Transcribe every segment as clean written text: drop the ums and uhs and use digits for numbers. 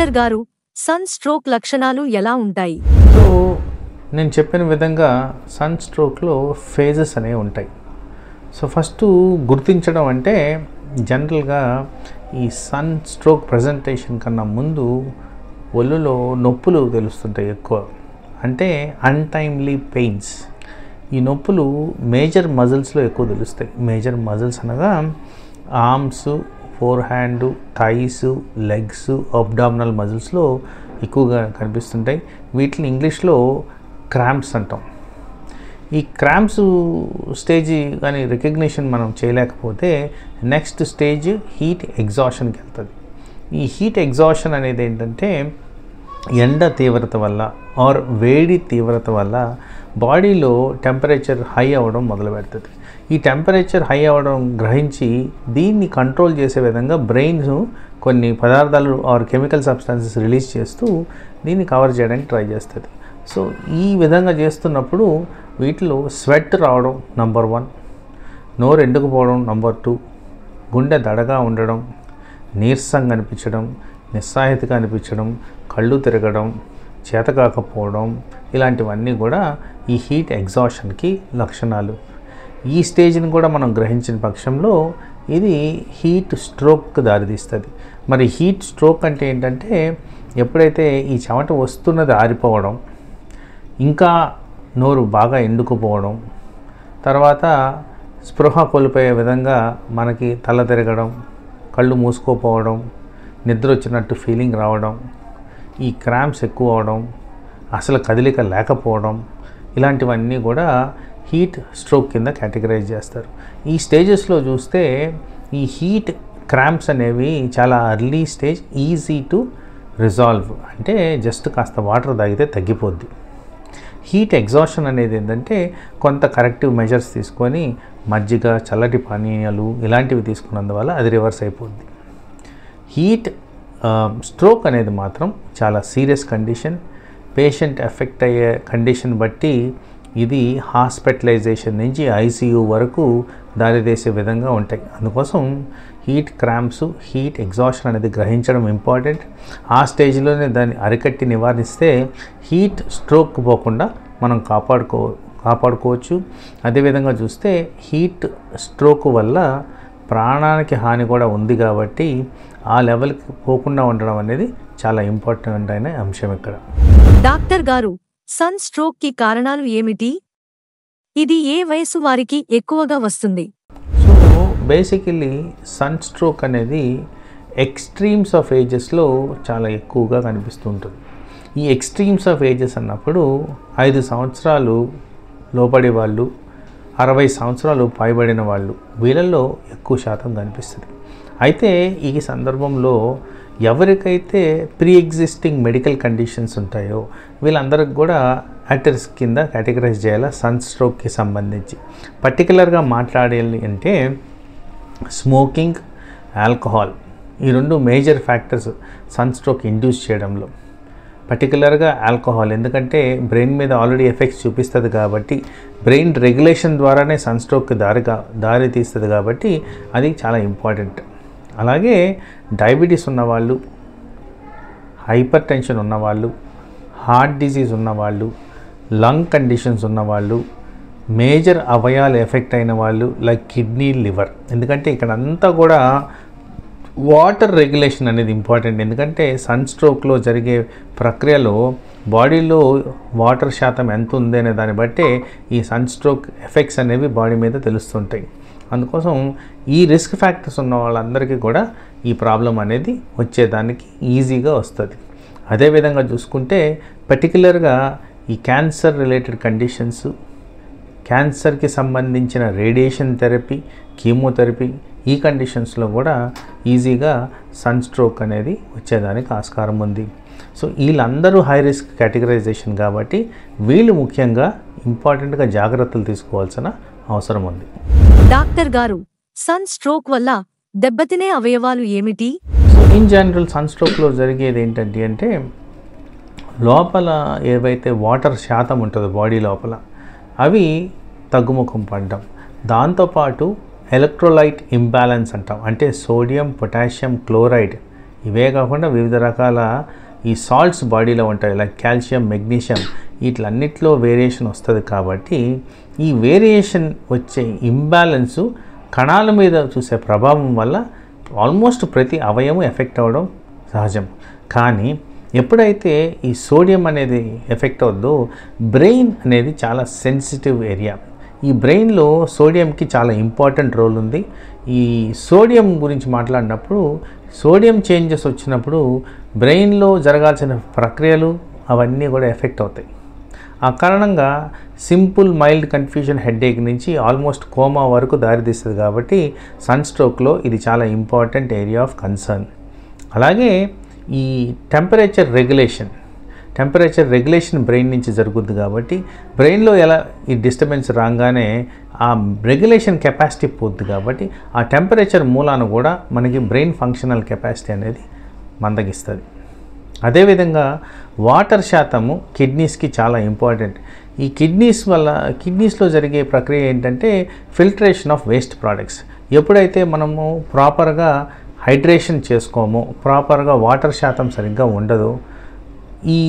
Doctor గారు, sun stroke లక్షణాలు ఎలా ఉంటాయి? సో నేను చెప్పిన విధంగా సన్ స్ట్రోక్లో ఫేజెస్ అనేవి ఉంటాయి. సో ఫస్ట్ గుర్తించడం అంటే జనరల్గా ఈ సన్ స్ట్రోక్ ప్రజెంటేషన్ కన్నా ముందు ఒళ్ళులో నొప్పులు తెలుస్తుంటాయి ఎక్కువ, అంటే అన్టైమ్లీ పెయిన్స్. ఈ నొప్పులు మేజర్ మజిల్స్లో ఎక్కువ తెలుస్తాయి. మేజర్ మజిల్స్ అనగా arms, forehand, thighs, legs, abdominal మజిల్స్లో ఎక్కువగా కనిపిస్తుంటాయి. వీటిని ఇంగ్లీష్లో క్రాంప్స్ అంటాం. ఈ క్రాంప్స్ స్టేజ్ కానీ రికగ్నిషన్ మనం చేయలేకపోతే నెక్స్ట్ స్టేజ్ హీట్ ఎగ్జాషన్కి వెళ్తుంది. ఈ హీట్ ఎగ్జాషన్ అనేది ఏంటంటే ఎండ తీవ్రత వల్ల ఆర్ వేడి తీవ్రత వల్ల బాడీలో టెంపరేచర్ హై అవ్వడం మొదలు పెడుతుంది. ఈ టెంపరేచర్ హై అవ్వడం గ్రహించి దీన్ని కంట్రోల్ చేసే విధంగా బ్రెయిన్ కొన్ని పదార్థాలు ఆర్ కెమికల్ సబ్స్టాన్సెస్ రిలీజ్ చేస్తూ దీన్ని కవర్ చేయడానికి ట్రై చేస్తుంది. సో ఈ విధంగా చేస్తున్నప్పుడు వీటిలో స్వెట్ రావడం నంబర్ 1, నోరు ఎండుకుపోవడం నంబర్ 2, గుండె దడగా ఉండడం, నీరసంగా అనిపించడం, నిస్సాహితగా అనిపించడం, కళ్ళు తిరగడం, చేతకాకపోవడం, ఇలాంటివన్నీ కూడా ఈ హీట్ ఎగ్జాషన్కి లక్షణాలు. ఈ స్టేజ్ని కూడా మనం గ్రహించిన పక్షంలో ఇది హీట్ స్ట్రోక్కి దారితీస్తుంది. మరి హీట్ స్ట్రోక్ అంటే ఏంటంటే ఎప్పుడైతే ఈ చెమట వస్తున్నది ఆరిపోవడం, ఇంకా నోరు బాగా ఎండుకుపోవడం, తర్వాత స్పృహ కోల్పోయే విధంగా మనకి తల తిరగడం, కళ్ళు మూసుకోపోవడం, నిద్ర వచ్చినట్టు ఫీలింగ్ రావడం, ఈ క్రాంప్స్ ఎక్కువ అవడం, అసలు కదలిక లేకపోవడం, ఇలాంటివన్నీ కూడా హీట్ స్ట్రోక్ కింద కేటగరైజ్ చేస్తారు. ఈ స్టేజెస్లో చూస్తే ఈ హీట్ క్రాంప్స్ అనేవి చాలా early stage, easy to resolve, అంటే జస్ట్ కాస్త వాటర్ తాగితే తగ్గిపోద్ది. హీట్ ఎగ్జాషన్ అనేది ఏంటంటే కొంత కరెక్టివ్ మెజర్స్ తీసుకొని మజ్జిగ, చల్లటి పానీయాలు ఇలాంటివి తీసుకున్నందువల్ల అది రివర్స్ అయిపోద్ది. హీట్ స్ట్రోక్ అనేది మాత్రం చాలా సీరియస్ కండిషన్. పేషెంట్ ఎఫెక్ట్ అయ్యే కండిషన్ బట్టి ఇది హాస్పిటలైజేషన్ నుంచి ఐసీయూ వరకు దారితీసే విధంగా ఉంటాయి. అందుకోసం హీట్ క్రాంప్స్, హీట్ ఎగ్జాషన్ అనేది గ్రహించడం ఇంపార్టెంట్. ఆ స్టేజ్లోనే దాన్ని అరికట్టి నివారిస్తే హీట్ స్ట్రోక్ పోకుండా మనం కాపాడుకోవచ్చు. అదేవిధంగా చూస్తే హీట్ స్ట్రోక్ వల్ల ప్రాణానికి హాని కూడా ఉంది కాబట్టి ఆ లెవెల్కి పోకుండా ఉండడం అనేది చాలా ఇంపార్టెంట్ అయిన అంశం ఇక్కడ. డాక్టర్ గారు, సన్ స్ట్రోక్కి కారణాలు ఏమిటి? ఇది ఏ వయసు వారికి ఎక్కువగా వస్తుంది? సో బేసికలీ సన్ స్ట్రోక్ అనేది ఎక్స్ట్రీమ్స్ ఆఫ్ ఏజెస్లో చాలా ఎక్కువగా కనిపిస్తూ ఉంటుంది. ఈ ఎక్స్ట్రీమ్స్ ఆఫ్ ఏజెస్ అన్నప్పుడు 5 సంవత్సరాలు లోబడే వాళ్ళు, 60 సంవత్సరాలు పైబడిన వాళ్ళు, వీళ్ళల్లో ఎక్కువ శాతం కనిపిస్తుంది. అయితే ఈ సందర్భంలో ఎవరికైతే ప్రీ ఎగ్జిస్టింగ్ మెడికల్ కండిషన్స్ ఉంటాయో వీళ్ళందరికి కూడా అట్ రిస్క్ కింద కేటగరైజ్ చేయాలి సన్ స్ట్రోక్కి సంబంధించి. పర్టికులర్గా మాట్లాడాలి అంటే స్మోకింగ్, ఆల్కహాల్, ఈ 2 major factors sun stroke induce చేయడంలో. పర్టికులర్గా ఆల్కహాల్, ఎందుకంటే బ్రెయిన్ మీద ఆల్రెడీ ఎఫెక్ట్స్ చూపిస్తుంది కాబట్టి, బ్రెయిన్ రెగ్యులేషన్ ద్వారానే సన్ స్ట్రోక్కి దారి తీస్తుంది కాబట్టి అది చాలా ఇంపార్టెంట్. అలాగే డయాబెటీస్ ఉన్నవాళ్ళు, హైపర్ టెన్షన్ ఉన్నవాళ్ళు, హార్ట్ డిజీజ్ ఉన్నవాళ్ళు, లంగ్ కండిషన్స్ ఉన్నవాళ్ళు, మేజర్ అవయాలు ఎఫెక్ట్ అయిన వాళ్ళు లైక్ కిడ్నీ, లివర్. ఎందుకంటే ఇక్కడ అంతా కూడా వాటర్ రెగ్యులేషన్ అనేది ఇంపార్టెంట్. ఎందుకంటే సన్ స్ట్రోక్లో జరిగే ప్రక్రియలో బాడీలో వాటర్ శాతం ఎంత ఉంది అనే దాన్ని బట్టే ఈ సన్ స్ట్రోక్ ఎఫెక్ట్స్ అనేవి బాడీ మీద తెలుస్తుంటాయి. అందుకోసం ఈ రిస్క్ ఫ్యాక్టర్స్ ఉన్న వాళ్ళందరికీ కూడా ఈ ప్రాబ్లం అనేది వచ్చేదానికి ఈజీగా వస్తుంది. అదేవిధంగా చూసుకుంటే పర్టికులర్గా ఈ క్యాన్సర్ రిలేటెడ్ కండిషన్స్, క్యాన్సర్కి సంబంధించిన రేడియేషన్ థెరపీ, కీమోథెరపీ, ఈ కండిషన్స్లో కూడా ఈజీగా సన్ స్ట్రోక్ అనేది వచ్చేదానికి ఆస్కారం ఉంది. సో వీళ్ళందరూ హై రిస్క్ కేటగరైజేషన్ కాబట్టి వీళ్ళు ముఖ్యంగా ఇంపార్టెంట్గా జాగ్రత్తలు తీసుకోవాల్సిన అవసరం ఉంది. డాక్టర్ గారు, సన్ స్ట్రోక్ వల్ల దెబ్బతినే అవయవాలు ఏమిటి? ఇన్ జనరల్ సన్ స్ట్రోక్లో జరిగేది ఏంటంటే అంటే లోపల ఏవైతే వాటర్ శాతం ఉంటుందో బాడీ లోపల అవి తగ్గుముఖం పడడం, దాంతోపాటు ఎలక్ట్రోలైట్ ఇంబ్యాలెన్స్ అంటాం, అంటే సోడియం, పొటాషియం క్లోరైడ్ ఇవే కాకుండా వివిధ రకాల ఈ సాల్ట్స్ బాడీలో ఉంటాయి, లైక్ కాల్షియం, మెగ్నీషియం, వీటిలన్నిటిలో వేరియేషన్ వస్తుంది. కాబట్టి ఈ వేరియేషన్ వచ్చే ఇంబ్యాలెన్సు కణాల మీద చూసే ప్రభావం వల్ల ఆల్మోస్ట్ ప్రతి అవయవం ఎఫెక్ట్ అవ్వడం సహజం. కానీ ఎప్పుడైతే ఈ సోడియం అనేది ఎఫెక్ట్ అవుద్దో, బ్రెయిన్ అనేది చాలా సెన్సిటివ్ ఏరియా. ఈ బ్రెయిన్లో సోడియంకి చాలా ఇంపార్టెంట్ రోల్ ఉంది. ఈ సోడియం గురించి మాట్లాడినప్పుడు సోడియం చేంజెస్ వచ్చినప్పుడు బ్రెయిన్లో జరగాల్సిన ప్రక్రియలు అవన్నీ కూడా ఎఫెక్ట్ అవుతాయి. ఆ కారణంగా సింపుల్ మైల్డ్ కన్ఫ్యూజన్ హెడేక్ నుంచి ఆల్మోస్ట్ కోమా వరకు దారితీస్తుంది. కాబట్టి సన్ స్ట్రోక్లో ఇది చాలా ఇంపార్టెంట్ ఏరియా ఆఫ్ కన్సర్న్. అలాగే ఈ టెంపరేచర్ రెగ్యులేషన్ బ్రెయిన్ నుంచి జరుగుద్ది. కాబట్టి బ్రెయిన్లో ఎలా ఈ డిస్టర్బెన్స్ రాగానే ఆ రెగ్యులేషన్ కెపాసిటీ పోద్ది. కాబట్టి ఆ టెంపరేచర్ మూలాన కూడా మనకి బ్రెయిన్ ఫంక్షనల్ కెపాసిటీ అనేది మందగిస్తుంది. అదేవిధంగా వాటర్ శాతము కిడ్నీస్కి చాలా ఇంపార్టెంట్. ఈ కిడ్నీస్లో జరిగే ప్రక్రియ ఏంటంటే ఫిల్టరేషన్ ఆఫ్ వేస్ట్ ప్రోడక్ట్స్. ఎప్పుడైతే మనము ప్రాపర్గా హైడ్రేషన్ చేసుకోమో, ప్రాపర్గా వాటర్ శాతం సరిగ్గా ఉండదో, ఈ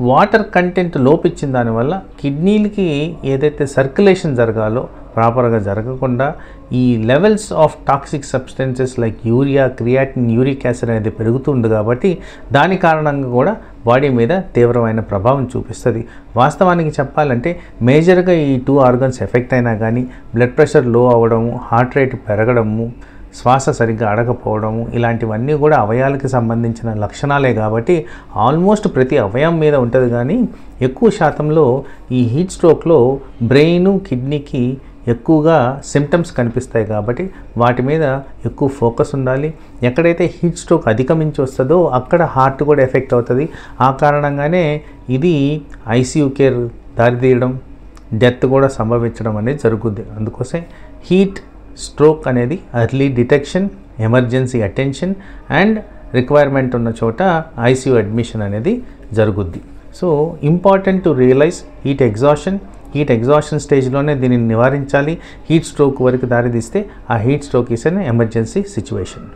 వాటర్ కంటెంట్ లోపించిన దానివల్ల కిడ్నీలకి ఏదైతే సర్క్యులేషన్ జరగాలో ప్రాపర్గా జరగకుండా ఈ levels of toxic substances like urea, creatine, uric acid అనేది పెరుగుతుంది. కాబట్టి దాని కారణంగా కూడా బాడీ మీద తీవ్రమైన ప్రభావం చూపిస్తుంది. వాస్తవానికి చెప్పాలంటే మేజర్గా ఈ 2 ఆర్గన్స్ ఎఫెక్ట్ అయినా కానీ బ్లడ్ ప్రెషర్ లో అవ్వడము, హార్ట్ రేట్ పెరగడము, శ్వాస సరిగ్గా అడగపోవడము, ఇలాంటివన్నీ కూడా అవయాలకి సంబంధించిన లక్షణాలే. కాబట్టి ఆల్మోస్ట్ ప్రతి అవయం మీద ఉంటుంది. కానీ ఎక్కువ శాతంలో ఈ హీట్ స్ట్రోక్లో బ్రెయిన్, కిడ్నీకి ఎక్కువగా సిమ్టమ్స్ కనిపిస్తాయి. కాబట్టి వాటి మీద ఎక్కువ ఫోకస్ ఉండాలి. ఎక్కడైతే హీట్ స్ట్రోక్ అధిగమించి వస్తుందో అక్కడ హార్ట్ కూడా ఎఫెక్ట్ అవుతుంది. ఆ కారణంగానే ఇది ఐసీయూ కేర్ దారితీయడం, డెత్ కూడా సంభవించడం అనేది జరుగుద్ది. అందుకోసం హీట్ స్ట్రోక్ అనేది early detection, emergency attention and requirement ఉన్న చోట ఐసీయూ అడ్మిషన్ అనేది జరుగుద్ది. So important to realise heat exhaustion స్టేజ్లోనే దీనిని నివారించాలి. హీట్ స్ట్రోక్ వరకు దారితీస్తే ఆ heat stroke is an emergency situation.